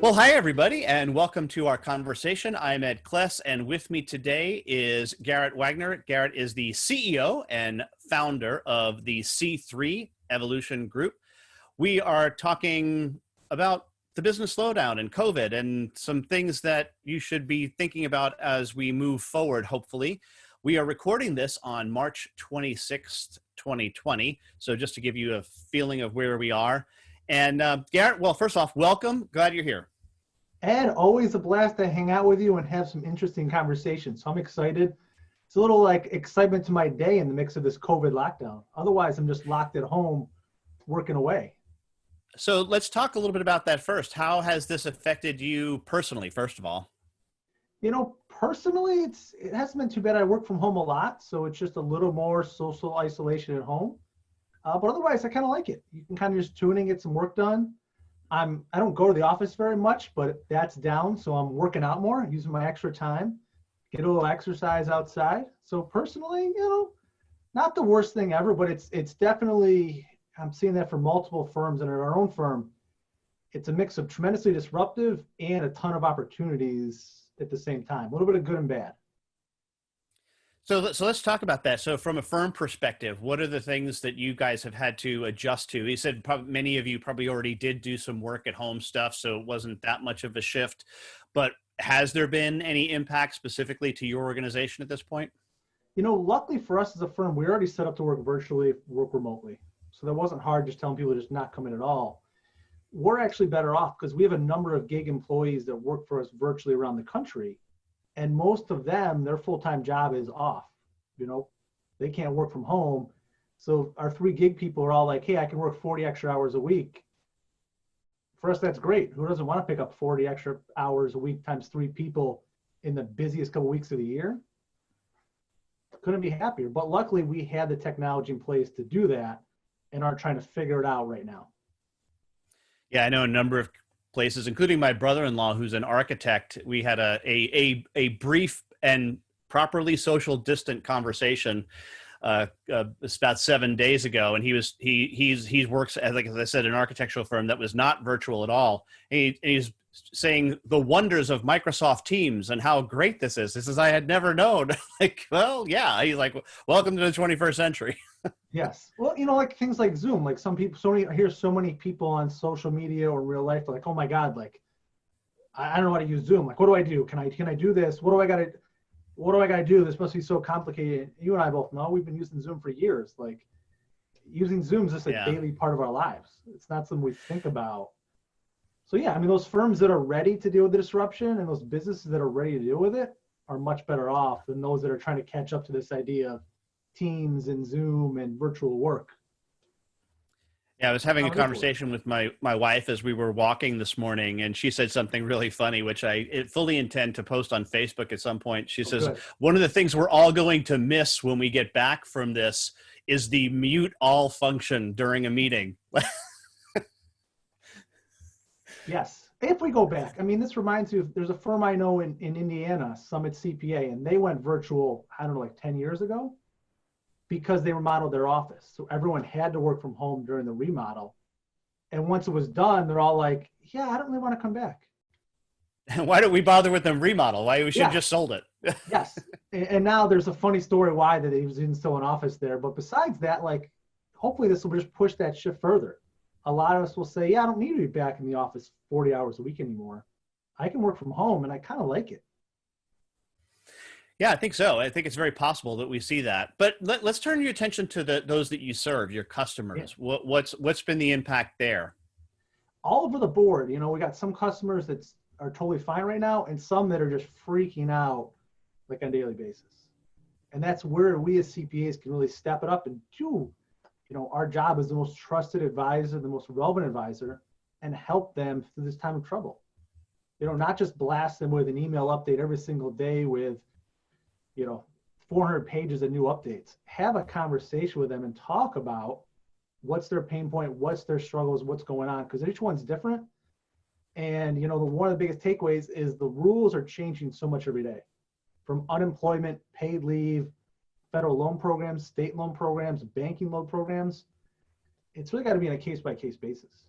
Well, hi, everybody, and welcome to our conversation. I'm Ed Kless, and with me today is Garrett Wagner. Garrett is the CEO and founder of the C3 Evolution Group. We are talking about the business slowdown and COVID and some things that you should be thinking about as we move forward, hopefully. We are recording this on March 26th, 2020. So just to give you a feeling of where we are. And Garrett, well, first off, welcome. Glad you're here. Ed, always a blast to hang out with you and have some interesting conversations. So I'm excited. It's a little like excitement to my day in the mix of this COVID lockdown. Otherwise, I'm just locked at home working away. So let's talk a little bit about that first. How has this affected you personally, first of all? Personally, it hasn't been too bad. I work from home a lot, so it's just a little more social isolation at home. But otherwise, I kind of like it. You can kind of just tune in, get some work done. I don't go to the office very much, but that's down. So I'm working out more, using my extra time, get a little exercise outside. So personally, not the worst thing ever, but it's definitely, I'm seeing that for multiple firms and in our own firm. It's a mix of tremendously disruptive and a ton of opportunities at the same time, a little bit of good and bad. So let's talk about that. So from a firm perspective, what are the things that you guys have had to adjust to? You said many of you probably already did do some work at home stuff, so it wasn't that much of a shift. But has there been any impact specifically to your organization at this point? Luckily for us as a firm, we already set up to work virtually, work remotely. So that wasn't hard just telling people to just not come in at all. We're actually better off because we have a number of gig employees that work for us virtually around the country. And most of them, their full-time job is off. They can't work from home. So our 3 gig people are all like, hey, I can work 40 extra hours a week. For us, that's great. Who doesn't want to pick up 40 extra hours a week times 3 people in the busiest couple weeks of the year? Couldn't be happier. But luckily, we had the technology in place to do that and are trying to figure it out right now. Yeah, I know a number of places, including my brother-in-law, who's an architect. We had a brief and properly social distant conversation about 7 days ago, and he works as, like as I said, an architectural firm that was not virtual at all. And he's saying the wonders of Microsoft Teams and how great this is. This is I had never known. Like, well, yeah. He's like, welcome to the 21st century. Yes. Well, like things like Zoom, like I hear so many people on social media or real life, like, oh my God, like, I don't know how to use Zoom. Like, what do I do? Can I do this? What do I got to do? This must be so complicated. You and I both know we've been using Zoom for years. Like, using Zoom is just a daily part of our lives. It's not something we think about. So yeah, those firms that are ready to deal with the disruption and those businesses that are ready to deal with it are much better off than those that are trying to catch up to this idea of Teams and Zoom and virtual work. Yeah, I was having a conversation with my wife as we were walking this morning, and she said something really funny, which I fully intend to post on Facebook at some point. She says, good. One of the things we're all going to miss when we get back from this is the mute all function during a meeting. Yes, if we go back. This reminds me of, there's a firm I know in Indiana, Summit CPA, and they went virtual, I don't know, like 10 years ago, because they remodeled their office. So everyone had to work from home during the remodel. And once it was done, they're all like, yeah, I don't really want to come back. Why don't we bother with them remodel? Why we should have just sold it? Yes. And now there's a funny story why that he was in still an office there. But besides that, like, hopefully this will just push that shift further. A lot of us will say, yeah, I don't need to be back in the office 40 hours a week anymore. I can work from home, and I kind of like it. Yeah, I think so. I think it's very possible that we see that. But let's turn your attention to those that you serve, your customers. Yeah. What's been the impact there? All over the board. We got some customers that are totally fine right now, and some that are just freaking out like on a daily basis. And that's where we as CPAs can really step it up and do, our job as the most trusted advisor, the most relevant advisor, and help them through this time of trouble. Not just blast them with an email update every single day with 400 pages of new updates. Have a conversation with them and talk about what's their pain point, what's their struggles, what's going on, because each one's different. And one of the biggest takeaways is the rules are changing so much every day, from unemployment, paid leave, federal loan programs, state loan programs, banking loan programs. it's really got to be on a case by case basis.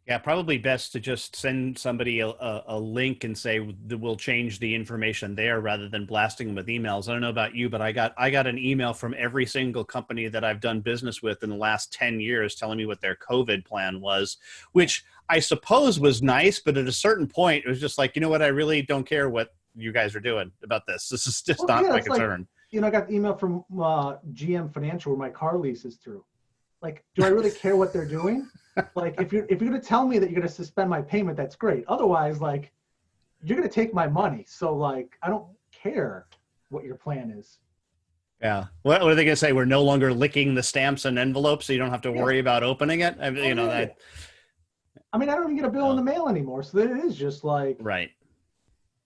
Yeah, probably best to just send somebody a link and say we'll change the information there rather than blasting them with emails. I don't know about you, but I got an email from every single company that I've done business with in the last 10 years telling me what their COVID plan was, which I suppose was nice, but at a certain point, it was just like, you know what, I really don't care what you guys are doing about this. This is just not my concern. Like, I got the email from GM Financial where my car lease is through. Like, do I really care what they're doing? Like, if you're going to tell me that you're going to suspend my payment, that's great. Otherwise, like, you're going to take my money. So, like, I don't care what your plan is. Yeah. What are they going to say? We're no longer licking the stamps and envelopes, so you don't have to worry about opening it. I mean, I mean, I don't even get a bill in the mail anymore. So it is just like, right.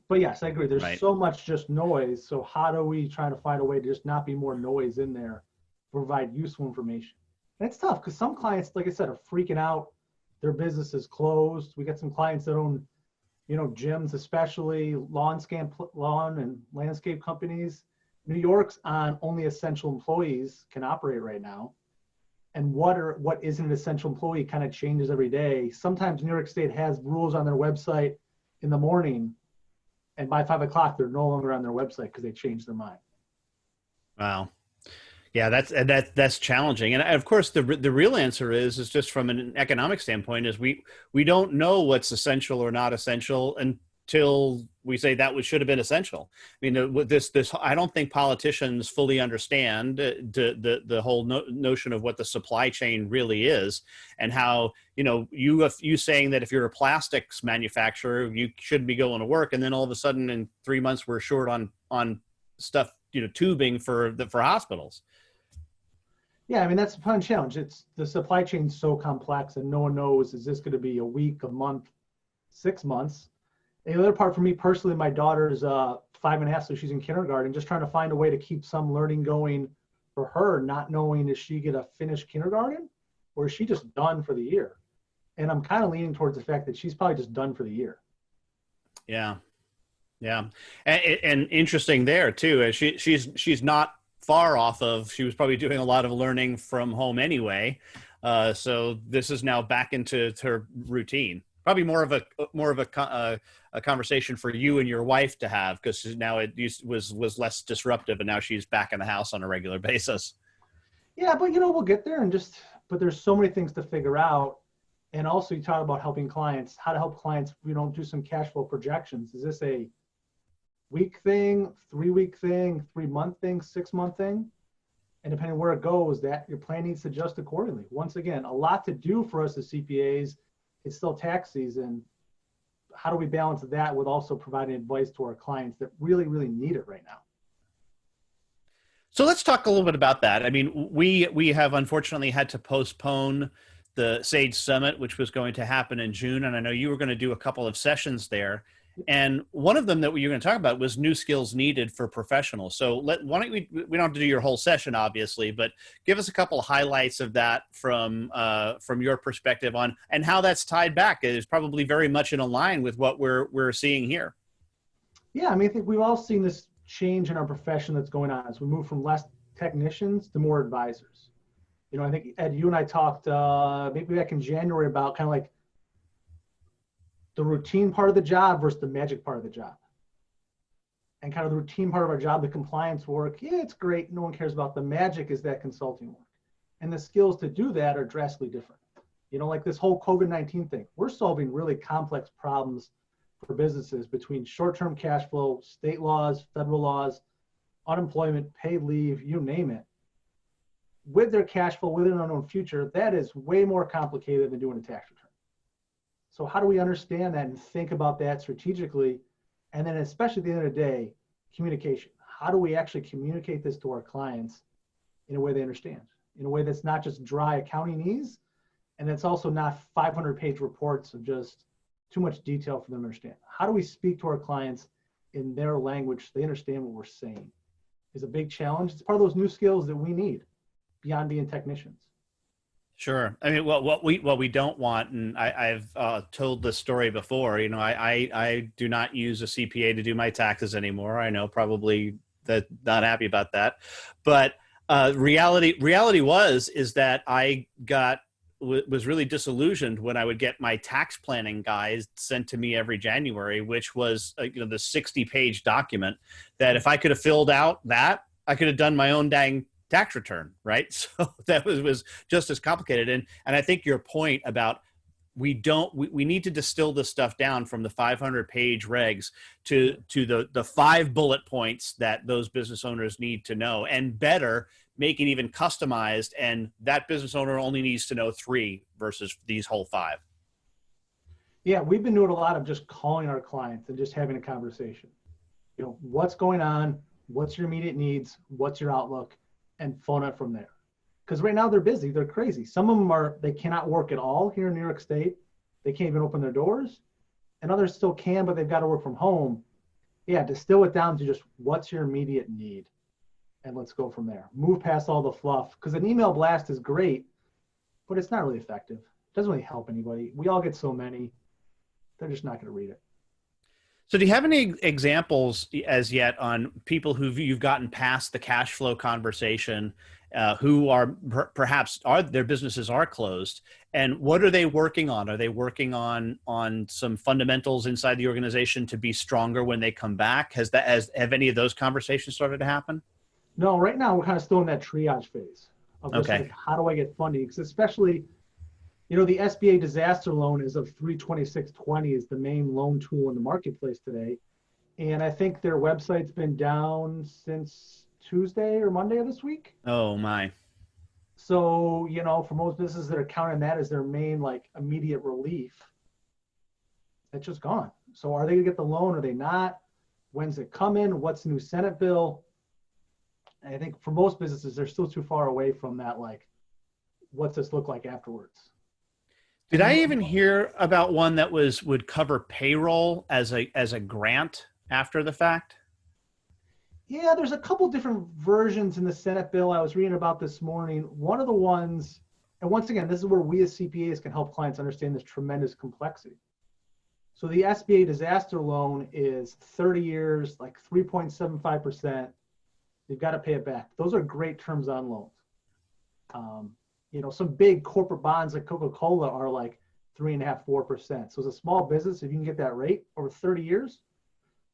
But yes, I agree. There's so much just noise. So how do we try to find a way to just not be more noise in there, provide useful information? And it's tough because some clients, like I said, are freaking out. Their business is closed. We got some clients that own, gyms, especially lawn and landscape companies. New York's on only essential employees can operate right now. And what isn't an essential employee kind of changes every day. Sometimes New York State has rules on their website in the morning, and by 5 o'clock, they're no longer on their website because they changed their mind. Wow. Yeah, that's challenging. And of course, the real answer is just from an economic standpoint is we don't know what's essential or not essential until we say that should have been essential. I mean, this I don't think politicians fully understand the whole notion of what the supply chain really is and how, you saying that if you're a plastics manufacturer, you shouldn't be going to work. And then all of a sudden in 3 months, we're short on stuff, tubing for hospitals. Yeah, I mean, that's a fun challenge. It's the supply chain's so complex and no one knows, is this going to be a week, a month, 6 months? And the other part for me personally, my daughter's 5.5, so she's in kindergarten, just trying to find a way to keep some learning going for her, not knowing is she going to finish kindergarten or is she just done for the year? And I'm kind of leaning towards the fact that she's probably just done for the year. Yeah. Yeah. And interesting there too, she's not far off of, she was probably doing a lot of learning from home anyway. So this is now back into her routine. Probably more of a conversation for you and your wife to have, because now it was less disruptive, and now she's back in the house on a regular basis. Yeah, but we'll get there, but there's so many things to figure out. And also you talk about helping clients, how to help clients, do some cash flow projections. Is this a week thing, 3-week thing, 3-month thing, 6-month thing? And depending where it goes, that your plan needs to adjust accordingly. Once again, a lot to do for us as CPAs. It's still tax season. How do we balance that with also providing advice to our clients that really, really need it right now? So let's talk a little bit about that. I mean, we have unfortunately had to postpone the Sage Summit, which was going to happen in June. And I know you were going to do a couple of sessions there. And one of them that you're going to talk about was new skills needed for professionals. So why don't we don't have to do your whole session, obviously, but give us a couple of highlights of that from your perspective on, and how that's tied back. It is probably very much in line with what we're seeing here. Yeah, I mean, I think we've all seen this change in our profession that's going on as we move from less technicians to more advisors. I think, Ed, you and I talked maybe back in January about kind of like the routine part of the job versus the magic part of the job. And kind of the routine part of our job, the compliance work, yeah, it's great. No one cares about. The magic is that consulting work. And the skills to do that are drastically different. Like this whole COVID-19 thing, we're solving really complex problems for businesses between short-term cash flow, state laws, federal laws, unemployment, paid leave, you name it. With their cash flow, with an unknown future, that is way more complicated than doing a tax return. So how do we understand that and think about that strategically? And then especially at the end of the day, communication. How do we actually communicate this to our clients in a way they understand, in a way that's not just dry accounting needs, and it's also not 500-page reports of just too much detail for them to understand. How do we speak to our clients in their language so they understand what we're saying? Is a big challenge. It's part of those new skills that we need beyond being technicians. Sure. I mean, what we don't want, and I've told this story before. I do not use a CPA to do my taxes anymore. I know probably that not happy about that, but Reality is that was really disillusioned when I would get my tax planning guides sent to me every January, which was the 60-page document that if I could have filled out that, I could have done my own dang tax return, right? So that was just as complicated. And I think your point about we need to distill this stuff down from the 500-page regs to the 5 bullet points that those business owners need to know, and better, make it even customized, and that business owner only needs to know 3 versus these whole 5. Yeah, we've been doing a lot of just calling our clients and just having a conversation. What's going on? What's your immediate needs? What's your outlook? And phone it from there. Because right now they're busy, they're crazy. Some of them they cannot work at all here in New York State. They can't even open their doors. And others still can, but they've got to work from home. Yeah, distill it down to just what's your immediate need? And let's go from there. Move past all the fluff, because an email blast is great, but it's not really effective. It doesn't really help anybody. We all get so many, they're just not going to read it. So do you have any examples as yet on people you've gotten past the cash flow conversation, who are perhaps their businesses are closed, and what are they working on? Are they working on some fundamentals inside the organization to be stronger when they come back? Have any of those conversations started to happen? No, right now we're kind of still in that triage phase of just Okay. like, how do I get funding? Because especially, the SBA disaster loan is of 32620 is the main loan tool in the marketplace today. And I think their website's been down since Tuesday or Monday of this week. Oh my. So, for most businesses that are counting that as their main immediate relief, it's just gone. So are they gonna get the loan? Are they not? When's it coming? What's the new Senate bill? And I think for most businesses, they're still too far away from that, what's this look like afterwards? Did I even hear about one that would cover payroll as a grant after the fact? Yeah, there's a couple different versions in the Senate bill I was reading about this morning. One of the ones, and once again, this is where we as CPAs can help clients understand this tremendous complexity. So the SBA disaster loan is 30 years, 3.75%. You've got to pay it back. Those are great terms on loans. Some big corporate bonds like Coca-Cola are 3.5%, 4%. So as a small business, if you can get that rate over 30 years,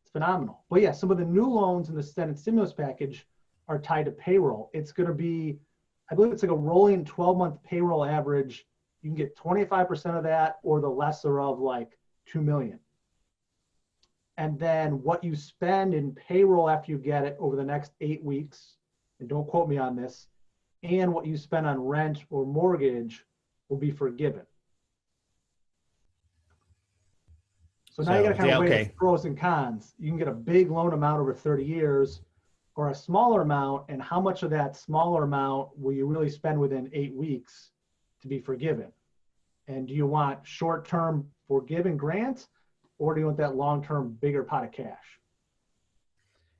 it's phenomenal. But yeah, some of the new loans in the Senate stimulus package are tied to payroll. It's going to be, I believe it's a rolling 12-month payroll average. You can get 25% of that or the lesser of 2 million. And then what you spend in payroll after you get it over the next 8 weeks, and don't quote me on this, and what you spend on rent or mortgage will be forgiven. So now you got to kind of weigh the pros and cons. You can get a big loan amount over 30 years or a smaller amount, and how much of that smaller amount will you really spend within 8 weeks to be forgiven? And do you want short-term forgiven grants, or do you want that long-term bigger pot of cash?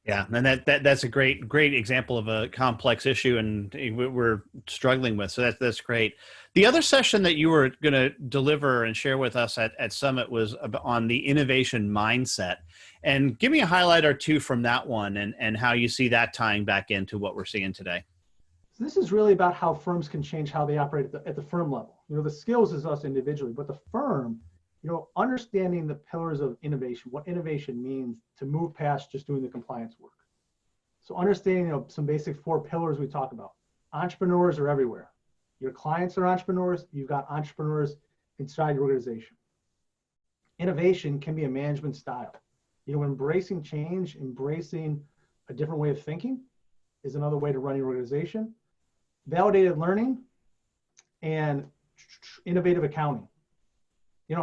Yeah, and that's a great example of a complex issue, and we're struggling with. So that's great. The other session that you were going to deliver and share with us at Summit was on the innovation mindset. And give me a highlight or two from that one, and how you see that tying back into what we're seeing today. So this is really about how firms can change how they operate at the firm level. The skills is us individually, but the firm, understanding the pillars of innovation, what innovation means to move past just doing the compliance work. So understanding, some basic 4 pillars we talk about. Entrepreneurs are everywhere. Your clients are entrepreneurs. You've got entrepreneurs inside your organization. Innovation can be a management style. Embracing change, embracing a different way of thinking is another way to run your organization. Validated learning and innovative accounting.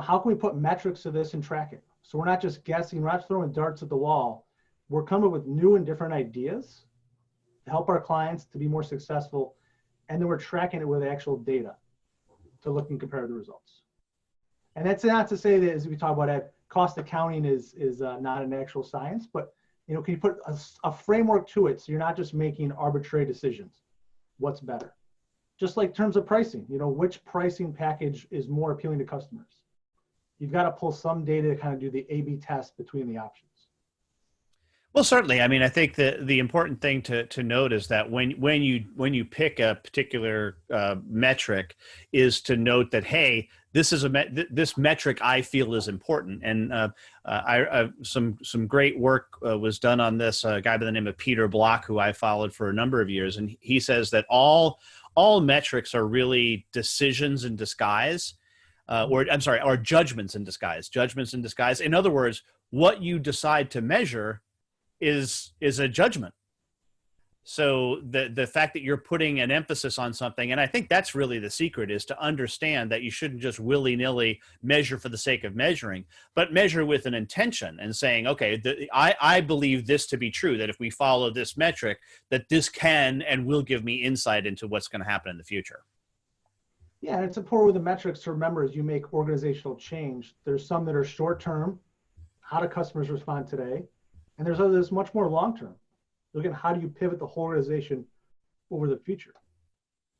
How can we put metrics to this and track it? So we're not just guessing, we're not throwing darts at the wall. We're coming up with new and different ideas to help our clients to be more successful. And then we're tracking it with actual data to look and compare the results. And that's not to say that, as we talk about it, cost accounting is not an actual science, but can you put a framework to it so you're not just making arbitrary decisions? What's better? Just like terms of pricing, which pricing package is more appealing to customers? You've got to pull some data to kind of do the A/B test between the options. Well, certainly. I mean, I think the important thing to note is that when you pick a particular metric, is to note that, hey, this is this metric I feel is important, and some great work was done on this. A guy by the name of Peter Block, who I followed for a number of years, and he says that all metrics are really decisions in disguise, or I'm sorry, are judgments in disguise. Judgments in disguise. In other words, what you decide to measure is a judgment. So the fact that you're putting an emphasis on something, and I think that's really the secret, is to understand that you shouldn't just willy-nilly measure for the sake of measuring, but measure with an intention and saying, okay, I believe this to be true, that if we follow this metric, that this can and will give me insight into what's going to happen in the future. Yeah, and it's important with the metrics to remember as you make organizational change. There's some that are short-term, how do customers respond today? And there's others much more long-term. Look at how do you pivot the whole organization over the future?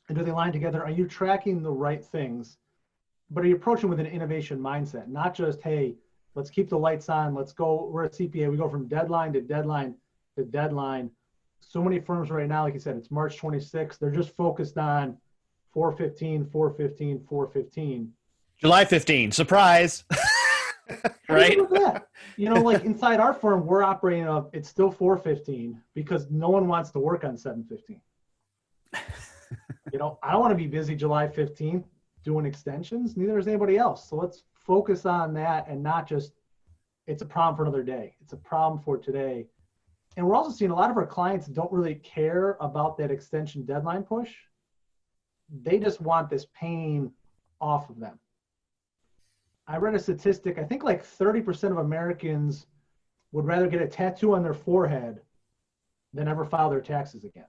And do they line together? Are you tracking the right things? But are you approaching with an innovation mindset? Not just, hey, let's keep the lights on. Let's go, we're a CPA. We go from deadline to deadline to deadline. So many firms right now, like you said, it's March 26th. They're just focused on 415, 415, 415. July 15, surprise. Right? Like inside our firm, we're operating up, it's still 415 because no one wants to work on 715. I don't want to be busy July 15th doing extensions. Neither is anybody else. So let's focus on that and not just, it's a problem for another day. It's a problem for today. And we're also seeing a lot of our clients don't really care about that extension deadline push. They just want this pain off of them. I read a statistic, I think like 30% of Americans would rather get a tattoo on their forehead than ever file their taxes again.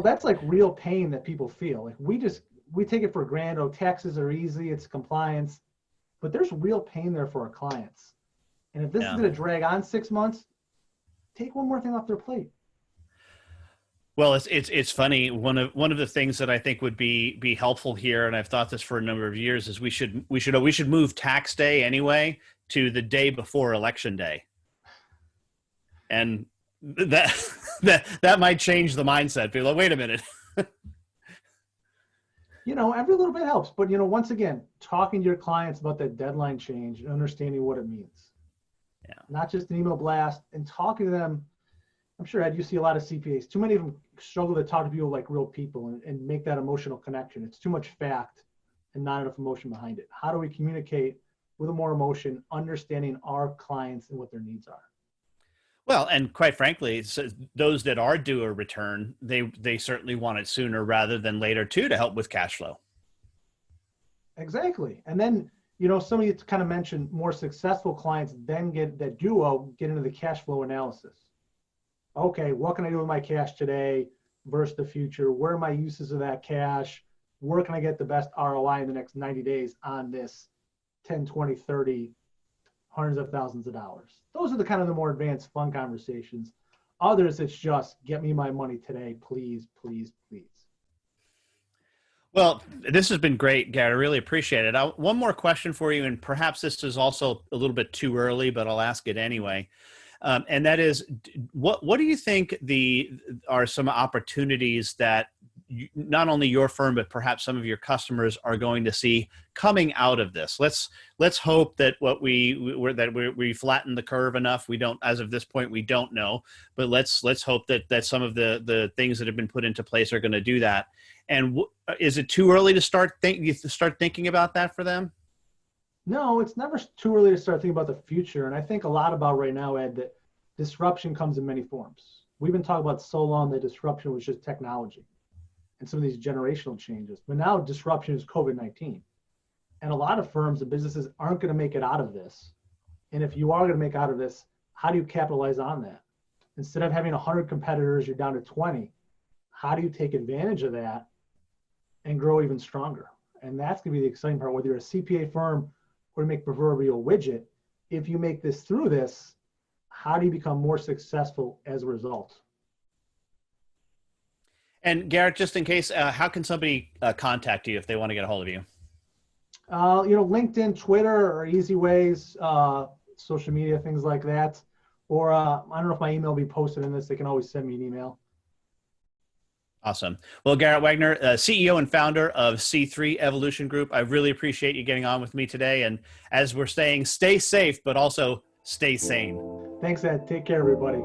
That's like real pain that people feel. Like we take it for granted. Oh, taxes are easy, it's compliance, but there's real pain there for our clients. And if this is going to drag on 6 months, take one more thing off their plate. Well, it's funny. One of the things that I think would be helpful here, and I've thought this for a number of years, is we should move tax day anyway to the day before election day, and that might change the mindset. People are like, wait a minute. Every little bit helps, but once again, talking to your clients about that deadline change and understanding what it means. Yeah. Not just an email blast, and talking to them. I'm sure, Ed, you see a lot of CPAs. Too many of them struggle to talk to people like real people and make that emotional connection. It's too much fact and not enough emotion behind it. How do we communicate with more emotion, understanding our clients and what their needs are? Well, and quite frankly, those that are due a return, they certainly want it sooner rather than later too, to help with cash flow. Exactly. And then, some of you kind of mentioned more successful clients then get into the cash flow analysis. Okay, what can I do with my cash today versus the future? Where are my uses of that cash? Where can I get the best ROI in the next 90 days on this 10, 20, 30, hundreds of thousands of dollars? Those are the kind of the more advanced fun conversations. Others, it's just get me my money today, please, please, please. Well, this has been great, Garrett. I really appreciate it. One more question for you, and perhaps this is also a little bit too early, but I'll ask it anyway. And that is, what do you think are some opportunities that not only your firm, but perhaps some of your customers are going to see coming out of this? Let's hope that we flatten the curve enough. We don't, as of this point, we don't know, but let's hope that some of the things that have been put into place are going to do that. And is it too early to start thinking about that for them? No, it's never too early to start thinking about the future. And I think a lot about right now, Ed, that disruption comes in many forms. We've been talking about so long that disruption was just technology and some of these generational changes. But now disruption is COVID-19. And a lot of firms and businesses aren't going to make it out of this. And if you are going to make out of this, how do you capitalize on that? Instead of having 100 competitors, you're down to 20. How do you take advantage of that and grow even stronger? And that's going to be the exciting part, whether you're a CPA firm or to make proverbial widget. If you make this through this, how do you become more successful as a result? And Garrett, just in case, how can somebody contact you if they want to get a hold of you? LinkedIn, Twitter are easy ways. social media, things like that. Or I don't know if my email will be posted in this. They can always send me an email. Awesome. Well, Garrett Wagner, CEO and founder of C3 Evolution Group, I really appreciate you getting on with me today. And as we're saying, stay safe, but also stay sane. Thanks, Ed. Take care, everybody.